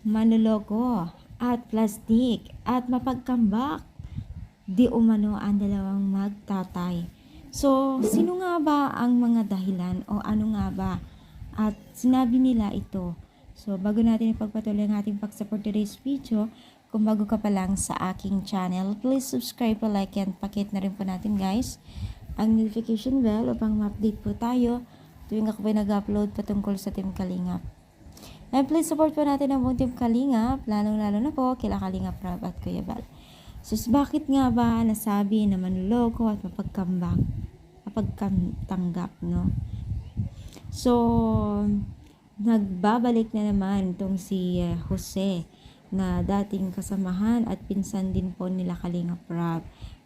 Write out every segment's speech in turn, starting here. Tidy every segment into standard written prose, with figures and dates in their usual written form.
manloloko at plastik at mapagkambak, di umano ang dalawang magtatay. So, sino nga ba ang mga dahilan o ano nga ba? At sinabi nila ito. So, bago natin ipagpatuloy ang ating pag-support today's video, kung bago ka pa lang sa aking channel, please subscribe po, like, and pakit na rin po natin guys ang notification bell upang ma-update po tayo tuwing ako pa nag-upload patungkol sa Team Kalingap. And please support po natin ang buong Team Kalingap, lalong-lalo na po kila Kalingap Rab at Kuya Bal. So, bakit nga ba nasabi na manloloko at mapagtanggap, no? So, nagbabalik na naman itong si Jose na dating kasamahan at pinsan din po nila Kalingap Rab.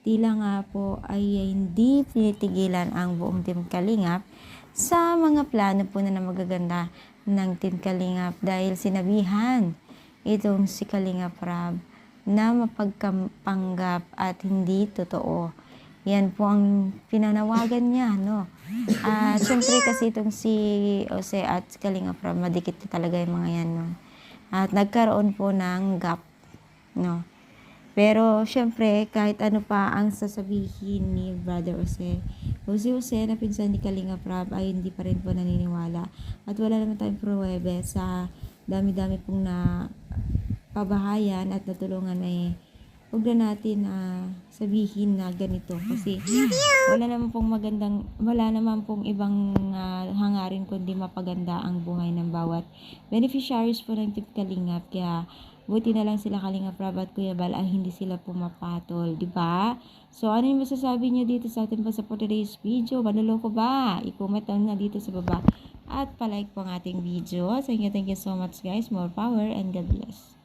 Tila nga po ay hindi pinitigilan ang buong Team Kalingap sa mga plano po na magaganda ng Team Kalingap dahil sinabihan itong si Kalingap Rab na mapagpanggap at hindi totoo. Yan po ang pinanawagan niya, no? At syempre kasi itong si Jose at si Kalingap Rab, madikit talaga yung mga yan, no? At nagkaroon po ng gap, no? Pero syempre, kahit ano pa ang sasabihin ni Brother Jose, si Jose na pinsan ni Kalingap Rab ay hindi pa rin po naniniwala. At wala naman tayong pruwebe sa dami-dami pong na pabahayan at natulungan huwag na natin sabihin na ganito kasi wala naman pong ibang hangarin kundi mapaganda ang buhay ng bawat beneficiaries po ng Team Kalingap. Kaya buti na lang sila Kalingap Rab at Kuya Bal ay hindi sila pumapatol, di ba? So ano yung masasabi niyo dito sa ating for today's video? Manloloko ba? I-comment down na dito sa baba at palike po ang ating video. Thank you so much guys. More power and God bless.